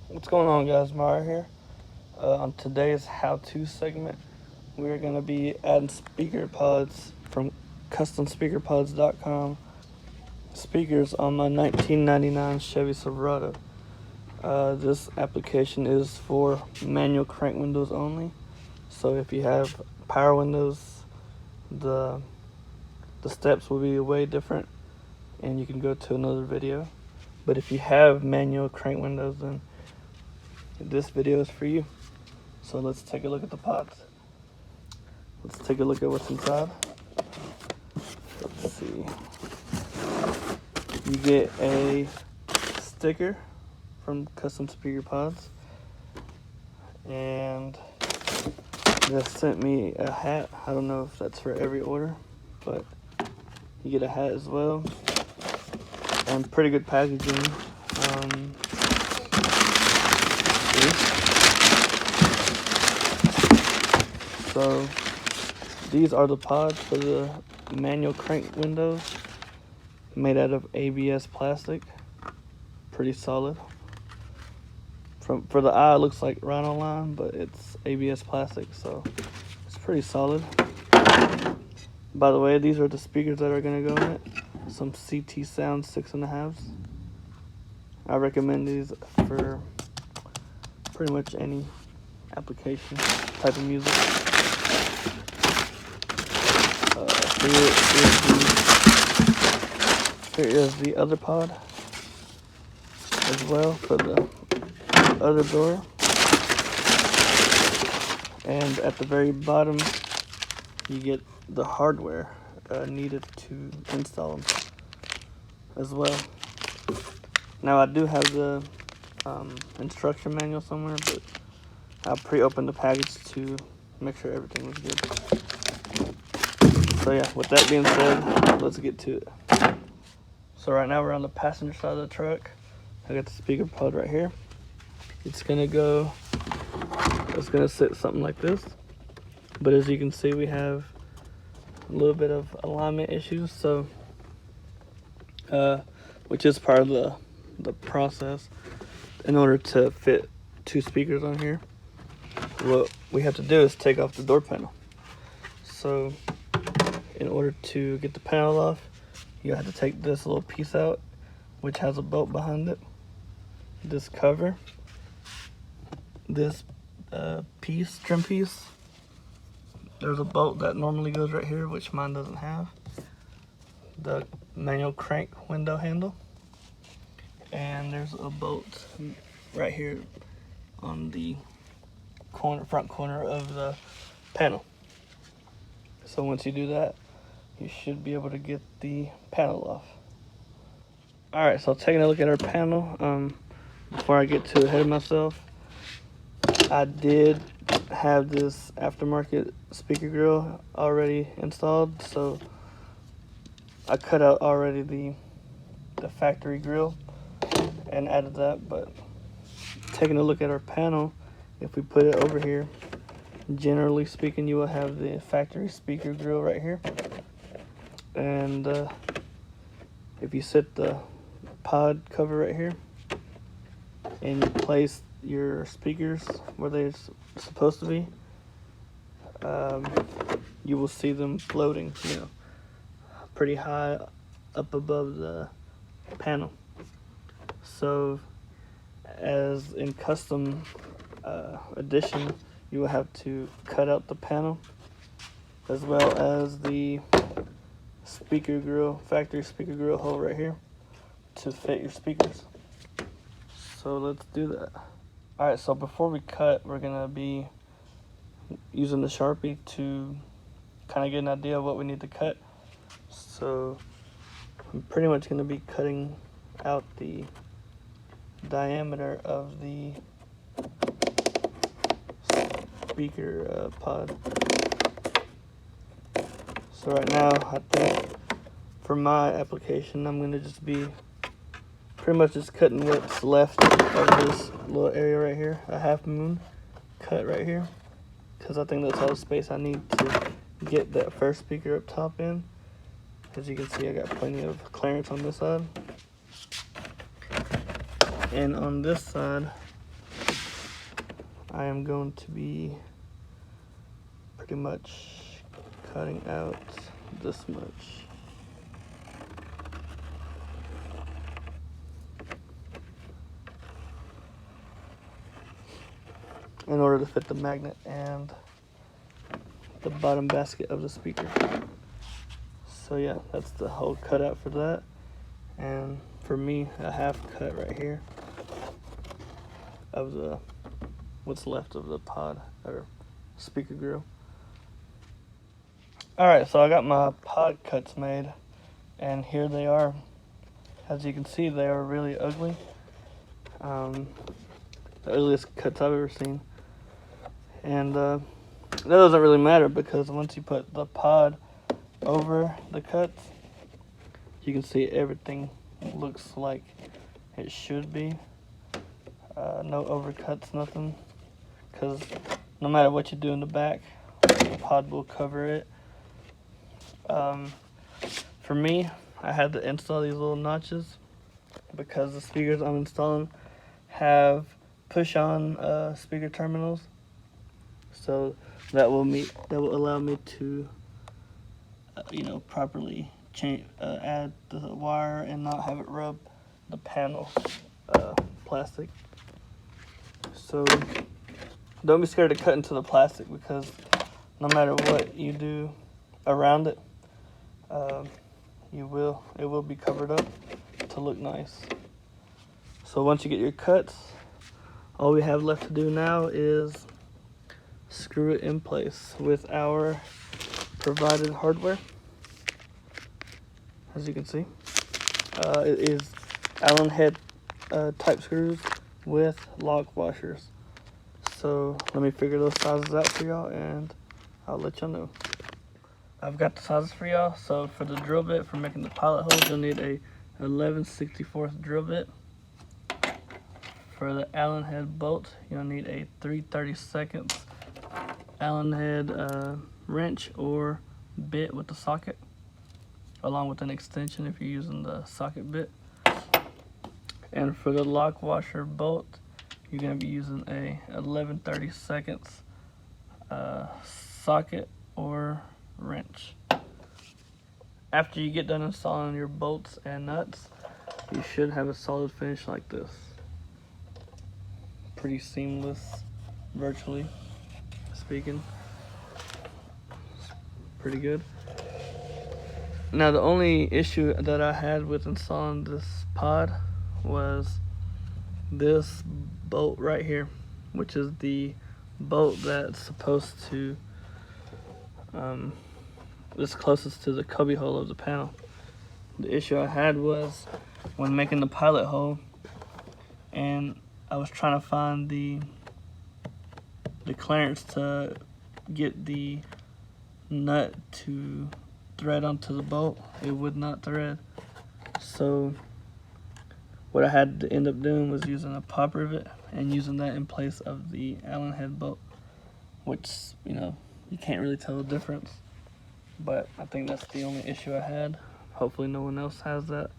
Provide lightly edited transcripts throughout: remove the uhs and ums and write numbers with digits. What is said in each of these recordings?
What's going on, guys? Mara here. On today's how-to segment, we're going to be adding speaker pods from customspeakerpods.com speakers on my 1999 Chevy Silverado. This application is for manual crank windows only. So if you have power windows, the steps will be way different, and you can go to another video. But if you have manual crank windows, then this video is for you. So let's take a look at the pods. Let's take a look at what's inside. Let's see. You get a sticker from Custom Speaker Pods, and they sent me a hat. I don't know if that's for every order, but you get a hat as well, and pretty good packaging. So these are the pods for the manual crank windows, made out of ABS plastic. Pretty solid. For the eye, it looks like Rhino line, but it's ABS plastic, so it's pretty solid. By the way, these are the speakers that are going to go in it. Some CT Sound 6.5s. I recommend these for pretty much any application type of music. Here is the other pod as well for the other door. And at the very bottom, you get the hardware needed to install them as well. Now I do have the instruction manual somewhere, but I pre-opened the package to make sure everything was good. So yeah, with that being said, let's get to it. So right now we're on the passenger side of the truck. I got the speaker pod right here. It's gonna sit something like this. But as you can see, we have a little bit of alignment issues, so which is part of the process. In order to fit two speakers on here, what we have to do is take off the door panel. So in order to get the panel off, you have to take this little piece out, which has a bolt behind it. This cover, this trim piece, there's a bolt that normally goes right here, which mine doesn't have. The manual crank window handle, and there's a bolt right here on the front corner of the panel. So once you do that, you should be able to get the panel off. Alright, so taking a look at our panel, before I get too ahead of myself, I did have this aftermarket speaker grill already installed, so I cut out already the factory grill and added that. But taking a look at our panel, if we put it over here, generally speaking, you will have the factory speaker grill right here. And if you set the pod cover right here and you place your speakers where they're supposed to be, you will see them floating, pretty high up above the panel. So as in custom edition, you will have to cut out the panel as well as the speaker grill, factory speaker grill hole right here to fit your speakers. So let's do that. Alright, so before we cut, we're gonna be using the Sharpie to kind of get an idea of what we need to cut. So I'm pretty much gonna be cutting out the diameter of the speaker pod. So right now, I think for my application, I'm gonna just be pretty much just cutting what's left of this little area right here, a half moon cut right here, because I think that's all the space I need to get that first speaker up top in. As you can see, I got plenty of clearance on this side. And on this side, I am going to be pretty much cutting out this much. In order to fit the magnet and the bottom basket of the speaker. So yeah, that's the whole cutout for that. And for me, a half cut right here of the what's left of the pod or speaker grill. Alright, so I got my pod cuts made, and here they are. As you can see, they are really ugly. The ugliest cuts I've ever seen. And that doesn't really matter, because once you put the pod over the cuts, you can see everything looks like it should be. No overcuts, nothing, because no matter what you do in the back, the pod will cover it. For me, I had to install these little notches because the speakers I'm installing have push-on speaker terminals, so that will allow me to properly add the wire and not have it rub the panel plastic. So don't be scared to cut into the plastic, because no matter what you do around it, it will be covered up to look nice. So once you get your cuts, all we have left to do now is screw it in place with our provided hardware. As you can see, it is Allen head type screws with lock washers. So let me figure those sizes out for y'all, and I'll let y'all know. I've got the sizes for y'all. So for the drill bit for making the pilot holes, you'll need a 11/64 drill bit. For the Allen head bolt, you'll need a 3/32 Allen head wrench or bit with the socket, along with an extension if you're using the socket bit. And for the lock washer bolt, you're going to be using a 11/32 socket or wrench. After you get done installing your bolts and nuts, you should have a solid finish like this. Pretty seamless, virtually speaking. It's pretty good. Now the only issue that I had with installing this pod was this bolt right here, which is the bolt that's supposed to this closest to the cubby hole of the panel. The issue I had was when making the pilot hole, and I was trying to find the clearance to get the nut to thread onto the bolt. It would not thread. So what I had to end up doing was using a pop rivet and using that in place of the Allen head bolt, which, you can't really tell the difference. But I think that's the only issue I had. Hopefully no one else has that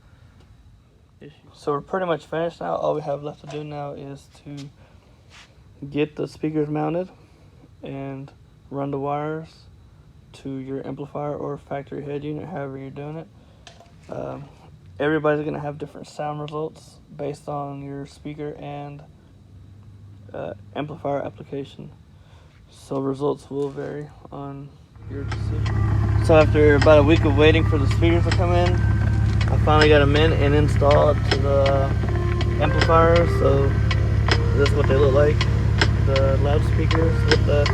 issue. So we're pretty much finished now. All we have left to do now is to get the speakers mounted and run the wires to your amplifier or factory head unit, however you're doing it. Everybody's going to have different sound results based on your speaker and amplifier application. So results will vary on your decision. So after about a week of waiting for the speakers to come in, I finally got them in and installed to the amplifier. So this is what they look like. The loudspeakers with the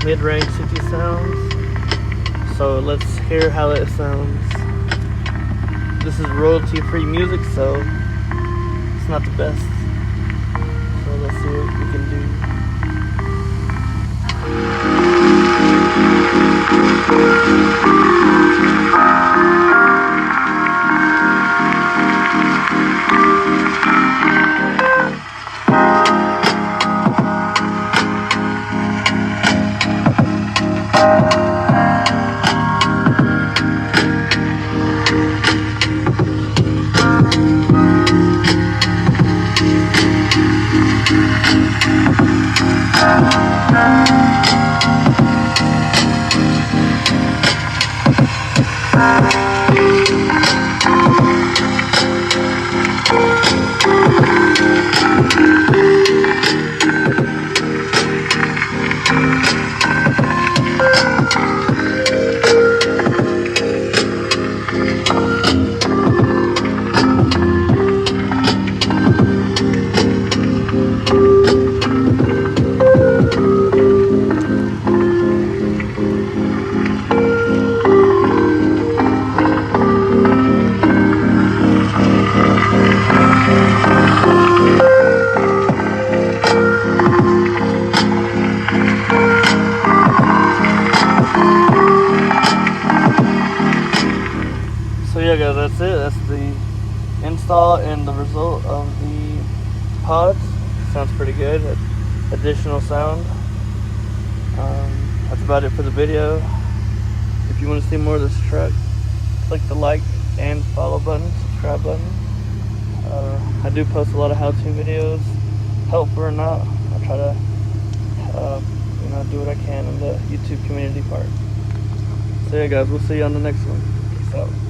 mid-range 60 sounds. So let's hear how it sounds. This is royalty-free music, so it's not the best. So let's see what we can do. overall and the result of the pods, sounds pretty good. Additional sound. That's about it for the video. If you want to see more of this truck, click the like and follow button, subscribe button. I do post a lot of how-to videos, helpful or not. I try to do what I can in the YouTube community part. So yeah guys, we'll see you on the next one. Peace out.